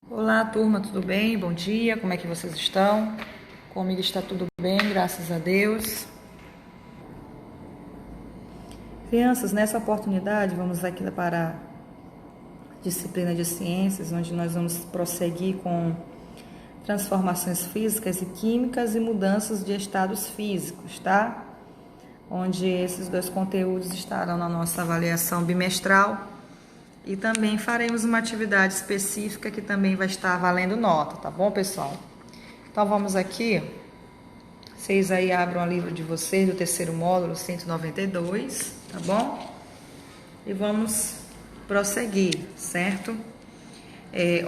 Olá, turma, tudo bem? Bom dia, como é que vocês estão? Comigo está tudo bem, graças a Deus. Crianças, nessa oportunidade, vamos aqui para a disciplina de ciências, onde nós vamos prosseguir com transformações físicas e químicas e mudanças de estados físicos, tá? Onde esses dois conteúdos estarão na nossa avaliação bimestral. E também faremos uma atividade específica que também vai estar valendo nota, tá bom, pessoal? Então, vamos aqui. Vocês aí abram o livro de vocês, do terceiro módulo, 192, tá bom? E vamos prosseguir, certo?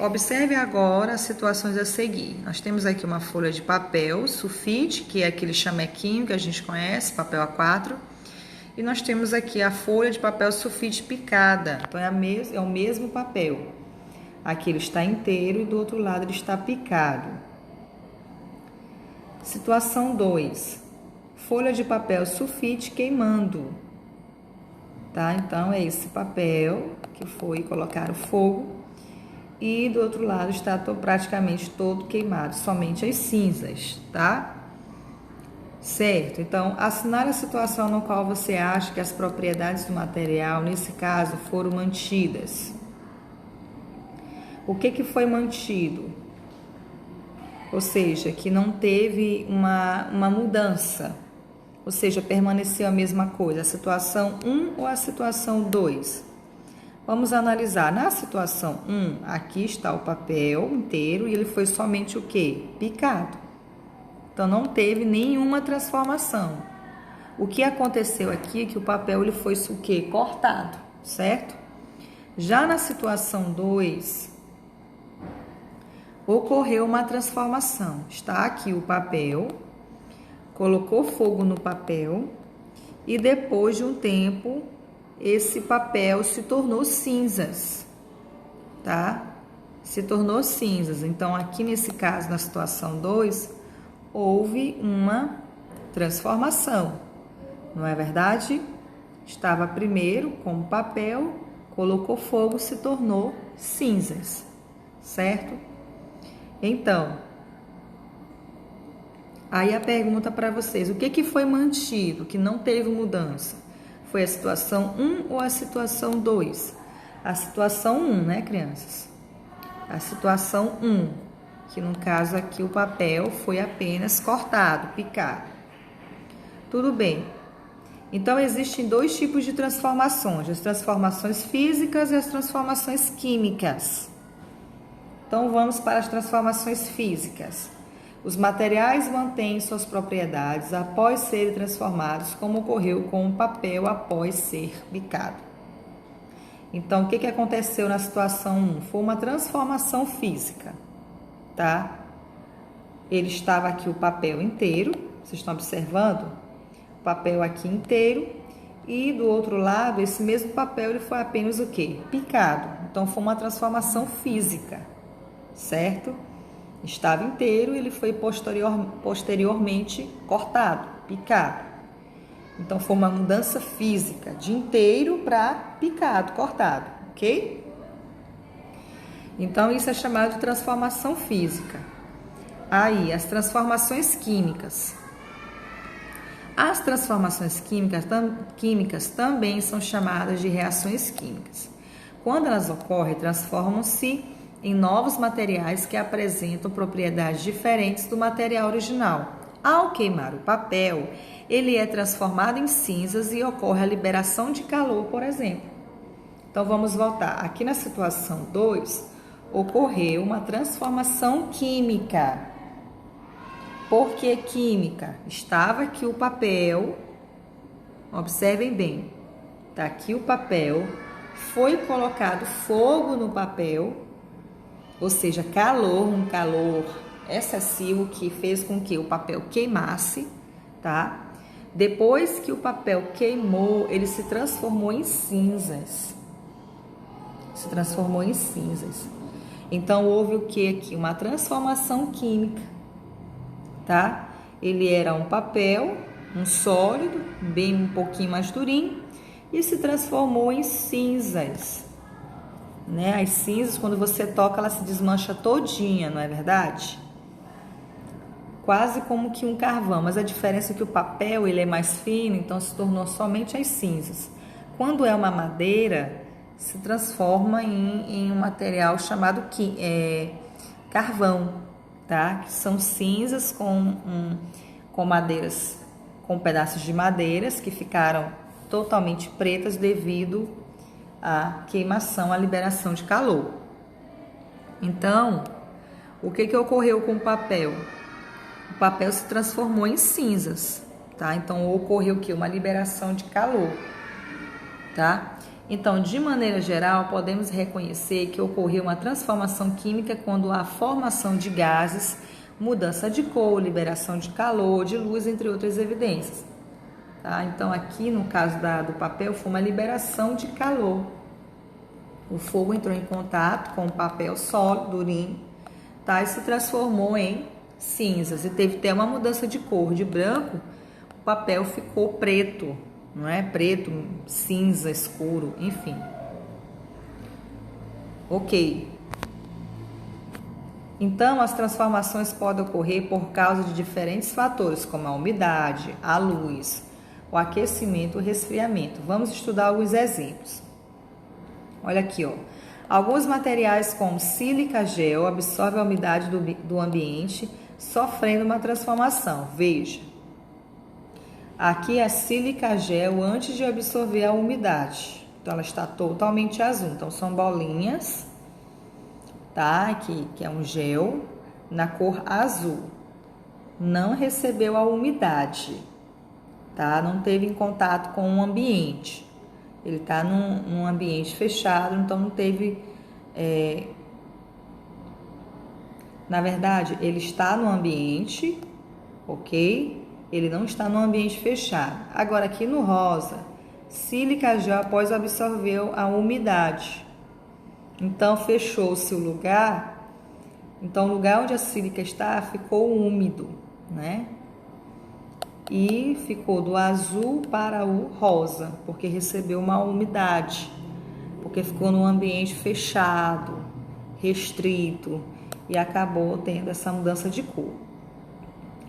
Observe agora as situações a seguir. Nós temos aqui uma folha de papel sulfite, que é aquele chamequinho que a gente conhece, papel A4. E nós temos aqui a folha de papel sulfite picada, então é o mesmo papel. Aqui ele está inteiro e do outro lado ele está picado. Situação 2. Folha de papel sulfite queimando. Tá? Então, é esse papel que foi colocar o fogo e do outro lado está praticamente todo queimado, somente as cinzas, tá? Certo, então assinale a situação no qual você acha que as propriedades do material, nesse caso, foram mantidas. O que foi mantido? Ou seja, que não teve uma mudança, ou seja, permaneceu a mesma coisa, a situação 1 ou a situação 2? Vamos analisar. Na situação 1, aqui está o papel inteiro e ele foi somente o quê? Picado. Então, não teve nenhuma transformação. O que aconteceu aqui é que o papel ele foi o quê? Cortado, certo? Já na situação 2, ocorreu uma transformação. Está aqui o papel, colocou fogo no papel e depois de um tempo, esse papel se tornou cinzas, tá? Se tornou cinzas. Então, aqui nesse caso, na situação 2, houve uma transformação, não é verdade? Estava primeiro como papel, colocou fogo, se tornou cinzas, certo? Então, aí a pergunta para vocês, o que foi mantido, que não teve mudança? Foi a situação 1 ou a situação 2? A situação 1, né, crianças? A situação 1. Que no caso aqui o papel foi apenas cortado, picado. Tudo bem. Então, existem dois tipos de transformações, as transformações físicas e as transformações químicas. Então, vamos para as transformações físicas. Os materiais mantêm suas propriedades após serem transformados, como ocorreu com o papel após ser picado. Então, o que aconteceu na situação 1? Foi uma transformação física. Tá? Ele estava aqui o papel inteiro, vocês estão observando? O papel aqui inteiro e do outro lado, esse mesmo papel ele foi apenas o quê? Picado. Então, foi uma transformação física, certo? Estava inteiro e ele foi posteriormente cortado, picado. Então, foi uma mudança física, de inteiro para picado, cortado, ok? Então, isso é chamado de transformação física. Aí, as transformações químicas. As transformações químicas também são chamadas de reações químicas. Quando elas ocorrem, transformam-se em novos materiais que apresentam propriedades diferentes do material original. Ao queimar o papel, ele é transformado em cinzas e ocorre a liberação de calor, por exemplo. Então, vamos voltar. Aqui na situação 2, ocorreu uma transformação química. Por que química? Estava aqui o papel, observem bem, está aqui o papel, foi colocado fogo no papel, ou seja, um calor excessivo que fez com que o papel queimasse, tá? Depois que o papel queimou, ele se transformou em cinzas. Então, houve o que aqui? Uma transformação química, tá? Ele era um papel, um sólido, um pouquinho mais durinho, e se transformou em cinzas. né? As cinzas, quando você toca, ela se desmancha todinha, não é verdade? Quase como que um carvão, mas a diferença é que o papel ele é mais fino, então se tornou somente as cinzas. Quando é uma madeira, se transforma em um material chamado carvão, tá? Que são cinzas com madeiras, com pedaços de madeiras que ficaram totalmente pretas devido à queimação, à liberação de calor. Então, o que ocorreu com o papel? O papel se transformou em cinzas, tá? Então, ocorreu o quê? Uma liberação de calor, tá? Então, de maneira geral, podemos reconhecer que ocorreu uma transformação química quando há formação de gases, mudança de cor, liberação de calor, de luz, entre outras evidências. Tá? Então, aqui no caso do papel, foi uma liberação de calor. O fogo entrou em contato com o papel sólido, durinho, tá? E se transformou em cinzas. E teve até uma mudança de cor. De branco, o papel ficou preto, não é? Preto, cinza, escuro, enfim. Ok. Então, as transformações podem ocorrer por causa de diferentes fatores, como a umidade, a luz, o aquecimento, o resfriamento. Vamos estudar alguns exemplos. Olha aqui, ó. Alguns materiais como sílica gel absorvem a umidade do ambiente, sofrendo uma transformação. Veja. Aqui é a sílica gel antes de absorver a umidade. Então, ela está totalmente azul. Então, são bolinhas, tá? Aqui, que é um gel na cor azul. Não recebeu a umidade, tá? Não teve em contato com o ambiente. Ele está num ambiente fechado, então não teve... Na verdade, ele está no ambiente, ok? Ele não está no ambiente fechado. Agora, aqui no rosa, sílica gel após absorver a umidade. Então, fechou-se o lugar. Então, o lugar onde a sílica está ficou úmido, né? E ficou do azul para o rosa, porque recebeu uma umidade, porque ficou num ambiente fechado, restrito, e acabou tendo essa mudança de cor.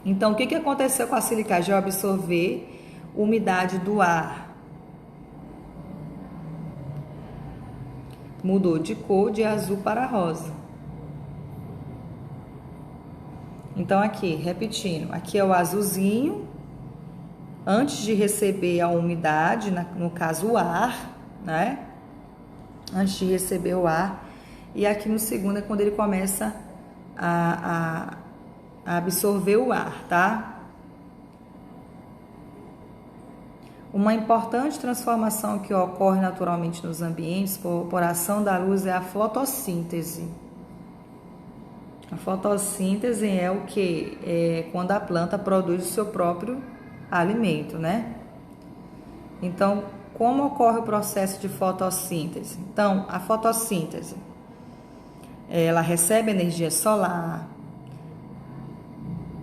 Então, o que aconteceu com a sílica gel? Absorver umidade do ar. Mudou de cor de azul para rosa. Então, aqui, repetindo, aqui é o azulzinho, antes de receber a umidade, no caso o ar, né? Antes de receber o ar. E aqui no segundo é quando ele começa a absorver o ar, tá? Uma importante transformação que ocorre naturalmente nos ambientes por ação da luz é a fotossíntese. A fotossíntese é o que? É quando a planta produz o seu próprio alimento, né? Então, como ocorre o processo de fotossíntese? Então, a fotossíntese, ela recebe energia solar.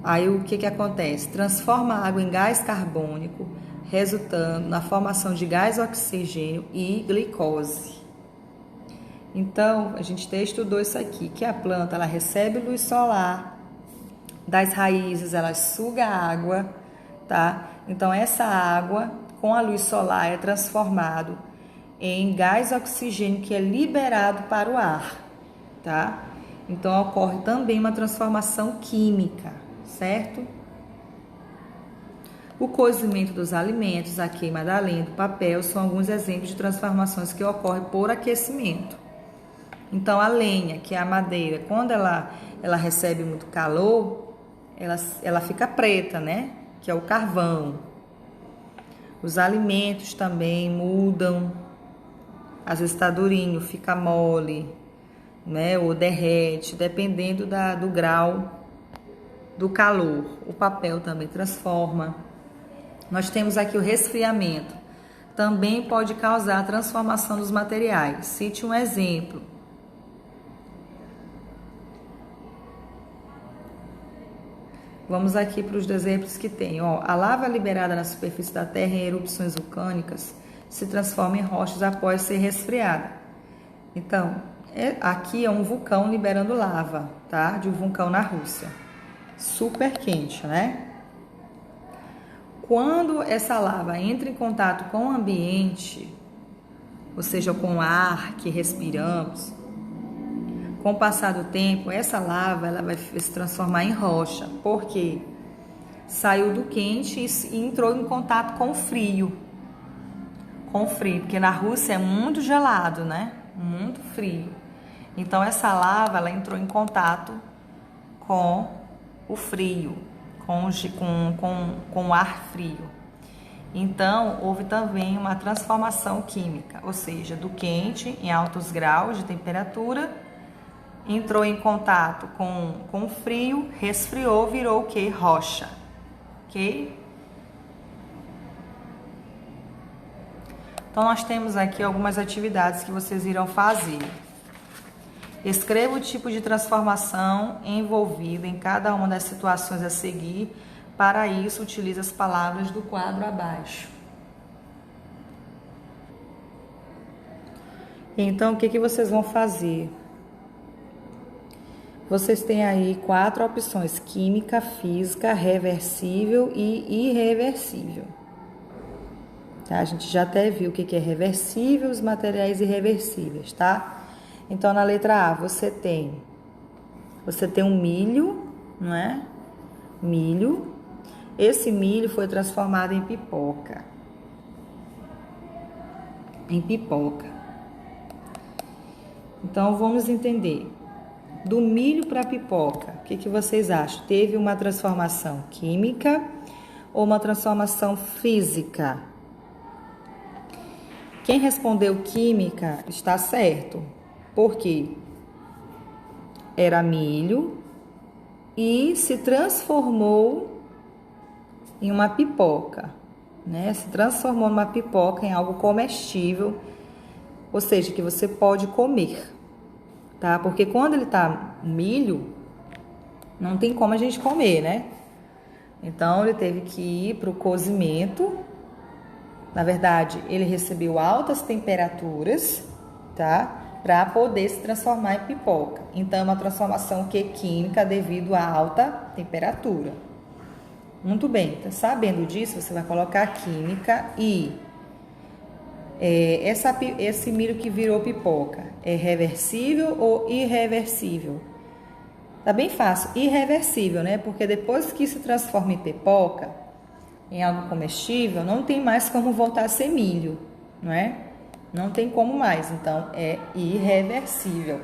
Aí, o que acontece? Transforma a água em gás carbônico, resultando na formação de gás oxigênio e glicose. Então, a gente até estudou isso aqui, que a planta, ela recebe luz solar das raízes, ela suga a água, tá? Então, essa água, com a luz solar, é transformado em gás oxigênio que é liberado para o ar, tá? Então, ocorre também uma transformação química, certo? O cozimento dos alimentos, a queima da lenha, do papel, são alguns exemplos de transformações que ocorrem por aquecimento. Então, a lenha, que é a madeira, quando ela recebe muito calor, ela fica preta, né? Que é o carvão. Os alimentos também mudam. Às vezes está durinho, fica mole, né? Ou derrete, dependendo do grau do calor. O papel também transforma. Nós temos aqui o resfriamento. Também pode causar a transformação dos materiais. Cite um exemplo. Vamos aqui para os exemplos que tem. Ó, a lava liberada na superfície da Terra em erupções vulcânicas se transforma em rochas após ser resfriada. Então, aqui é um vulcão liberando lava, tá? De um vulcão na Rússia. Super quente, né? Quando essa lava entra em contato com o ambiente, ou seja, com o ar que respiramos, com o passar do tempo, essa lava ela vai se transformar em rocha, porque saiu do quente e entrou em contato com o frio. Porque na Rússia é muito gelado, né? Muito frio. Então essa lava ela entrou em contato com o frio, com o ar frio. Então houve também uma transformação química, ou seja, do quente em altos graus de temperatura, entrou em contato com o frio, resfriou, virou o que? Rocha. Ok? Então nós temos aqui algumas atividades que vocês irão fazer. Escreva o tipo de transformação envolvido em cada uma das situações a seguir. Para isso, utilize as palavras do quadro abaixo. Então, o que vocês vão fazer? Vocês têm aí 4 opções: química, física, reversível e irreversível. Tá? A gente já até viu o que é reversível, os materiais irreversíveis, tá? Então, na letra A, você tem um milho, não é? Milho. Esse milho foi transformado em pipoca. Então, vamos entender. Do milho para a pipoca, o que vocês acham? Teve uma transformação química ou uma transformação física? Quem respondeu química está certo. Por quê? Era milho e se transformou em uma pipoca, né? Se transformou numa pipoca, em algo comestível, ou seja, que você pode comer, tá? Porque quando ele tá milho, não tem como a gente comer, né? Então, ele teve que ir para o cozimento. Na verdade, ele recebeu altas temperaturas, tá? Para poder se transformar em pipoca. Então, é uma transformação que é química devido à alta temperatura. Muito bem, então, sabendo disso, você vai colocar química e esse milho que virou pipoca é reversível ou irreversível? Tá bem fácil, irreversível, né? Porque depois que se transforma em pipoca, em algo comestível, não tem mais como voltar a ser milho, não é? Não tem como mais, então é irreversível.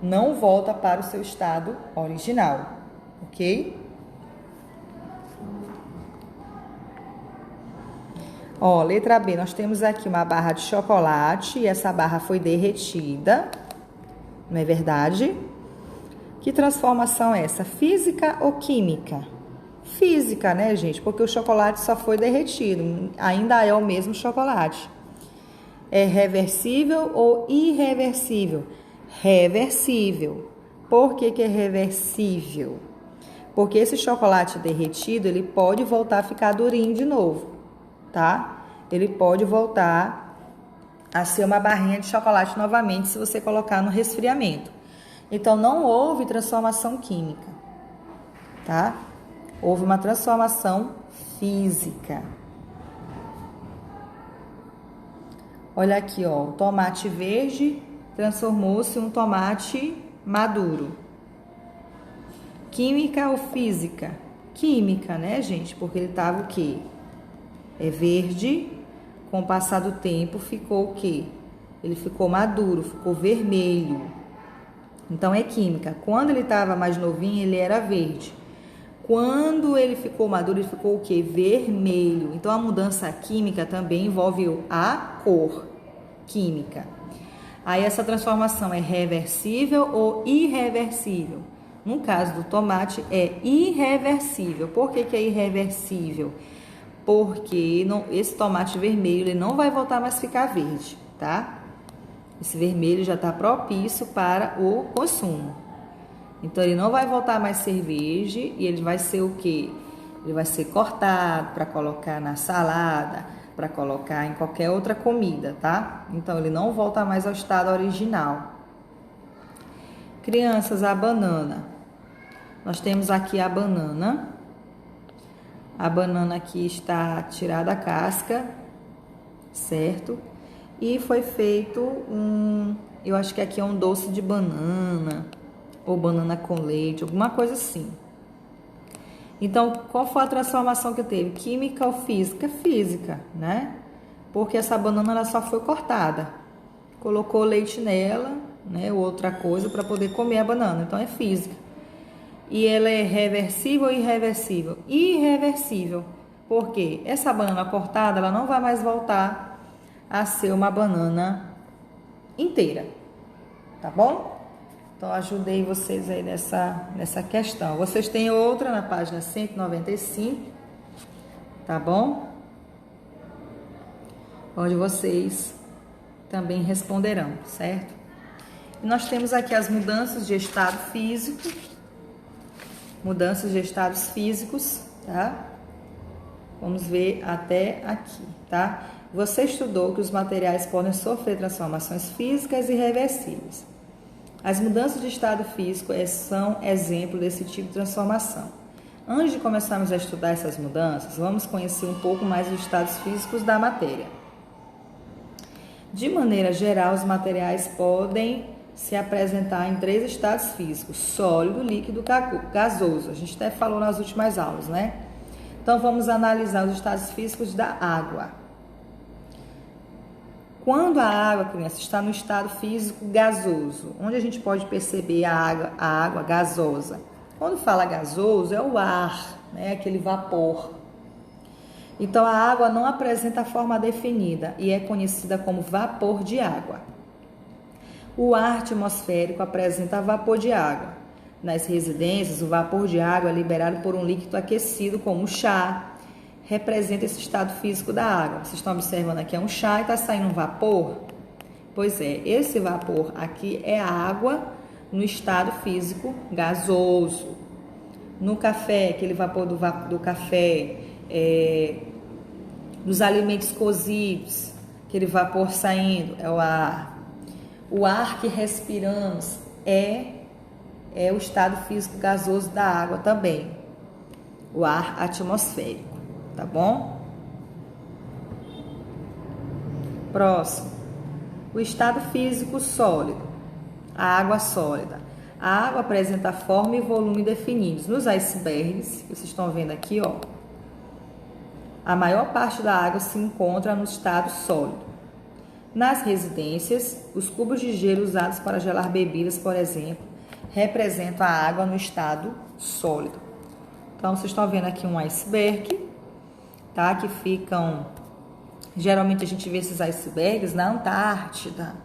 Não volta para o seu estado original, ok? Ó, letra B, nós temos aqui uma barra de chocolate e essa barra foi derretida, não é verdade? Que transformação é essa? Física ou química? Física, né, gente? Porque o chocolate só foi derretido, ainda é o mesmo chocolate. É reversível ou irreversível? Reversível. Por que é reversível? Porque esse chocolate derretido, ele pode voltar a ficar durinho de novo, tá? Ele pode voltar a ser uma barrinha de chocolate novamente se você colocar no resfriamento. Então, não houve transformação química, tá? Houve uma transformação física. Olha aqui, ó, o tomate verde transformou-se em um tomate maduro. Química ou física? Química, né, gente? Porque ele estava o quê? É verde, com o passar do tempo ficou o quê? Ele ficou maduro, ficou vermelho. Então, é química. Quando ele estava mais novinho, ele era verde. Quando ele ficou maduro, ele ficou o quê? Vermelho. Então, a mudança química também envolve a cor química. Aí, essa transformação é reversível ou irreversível? No caso do tomate, é irreversível. Por que é irreversível? Porque esse tomate vermelho ele não vai voltar mais a ficar verde, tá? Esse vermelho já está propício para o consumo. Então, ele não vai voltar mais a ser verde e ele vai ser o quê? Ele vai ser cortado para colocar na salada, para colocar em qualquer outra comida, tá? Então, ele não volta mais ao estado original. Crianças, a banana. Nós temos aqui a banana. A banana aqui está tirada a casca, certo? E foi feito eu acho que aqui é um doce de banana, ou banana com leite, alguma coisa assim. Então, qual foi a transformação que teve? Química ou física? Física, né? Porque essa banana ela só foi cortada. Colocou leite nela, né? Ou outra coisa para poder comer a banana. Então, é física. E ela é reversível ou irreversível? Irreversível. Por quê? Essa banana cortada, ela não vai mais voltar a ser uma banana inteira. Tá bom? Então, ajudei vocês aí nessa questão. Vocês têm outra na página 195, tá bom? Onde vocês também responderão, certo? E nós temos aqui as mudanças de estado físico, mudanças de estados físicos, tá? Vamos ver até aqui, tá? Você estudou que os materiais podem sofrer transformações físicas irreversíveis. As mudanças de estado físico são exemplo desse tipo de transformação. Antes de começarmos a estudar essas mudanças, vamos conhecer um pouco mais os estados físicos da matéria. De maneira geral, os materiais podem se apresentar em 3 estados físicos: sólido, líquido, gasoso. A gente até falou nas últimas aulas, né? Então, vamos analisar os estados físicos da água. Quando a água, criança, está no estado físico gasoso, onde a gente pode perceber a água gasosa? Quando fala gasoso, é o ar, né? Aquele vapor. Então, a água não apresenta forma definida e é conhecida como vapor de água. O ar atmosférico apresenta vapor de água. Nas residências, o vapor de água é liberado por um líquido aquecido, como o chá. Representa esse estado físico da água. Vocês estão observando aqui, é um chá e está saindo um vapor? Pois é, esse vapor aqui é a água no estado físico gasoso. No café, aquele vapor do café, dos alimentos cozidos, aquele vapor saindo, é o ar. O ar que respiramos é o estado físico gasoso da água também. O ar atmosférico. Tá bom? Próximo. O estado físico sólido. A água sólida. A água apresenta forma e volume definidos. Nos icebergs, que vocês estão vendo aqui, ó, a maior parte da água se encontra no estado sólido. Nas residências, os cubos de gelo usados para gelar bebidas, por exemplo, representam a água no estado sólido. Então, vocês estão vendo aqui um iceberg, tá? Que ficam... Geralmente a gente vê esses icebergs na Antártida,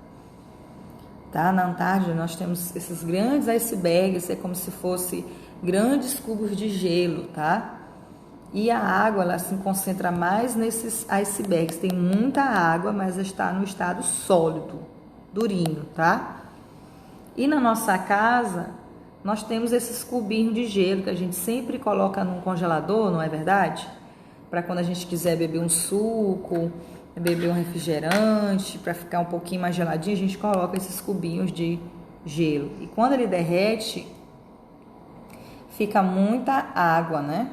tá? Na Antártida nós temos esses grandes icebergs, é como se fosse grandes cubos de gelo, tá? E a água, ela se concentra mais nesses icebergs. Tem muita água, mas está no estado sólido, durinho, tá? E na nossa casa, nós temos esses cubinhos de gelo que a gente sempre coloca num congelador, não é verdade? Para quando a gente quiser beber um suco, beber um refrigerante, para ficar um pouquinho mais geladinho, a gente coloca esses cubinhos de gelo. E quando ele derrete, fica muita água, né?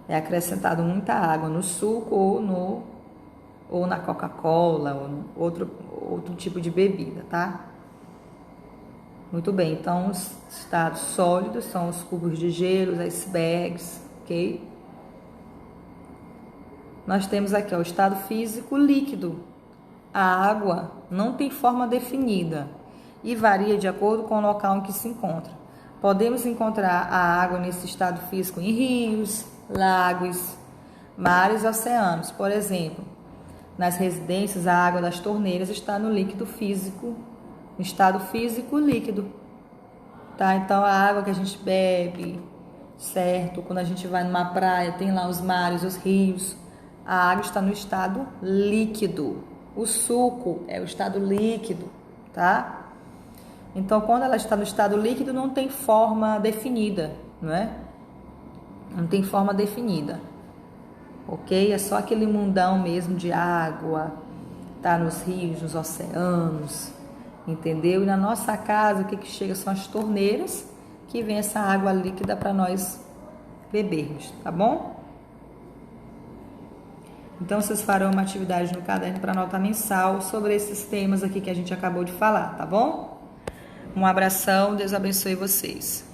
É acrescentado muita água no suco ou na Coca-Cola ou no outro tipo de bebida, tá? Muito bem, então os estados sólidos são os cubos de gelo, os icebergs, ok? Nós temos aqui ó, o estado físico líquido. A água não tem forma definida e varia de acordo com o local em que se encontra. Podemos encontrar a água nesse estado físico em rios, lagos, mares e oceanos. Por exemplo, nas residências, a água das torneiras está no líquido físico, no estado físico líquido. Tá? Então, a água que a gente bebe, certo? Quando a gente vai numa praia, tem lá os mares, os rios. A água está no estado líquido. O suco é o estado líquido, tá? Então, quando ela está no estado líquido, não tem forma definida, não é? Não tem forma definida. ok? É só aquele mundão mesmo de água, tá? Nos rios, nos oceanos, entendeu? E na nossa casa, o que chega são as torneiras, que vem essa água líquida para nós bebermos, tá bom? Então, vocês farão uma atividade no caderno para nota mensal sobre esses temas aqui que a gente acabou de falar, tá bom? Um abração, Deus abençoe vocês.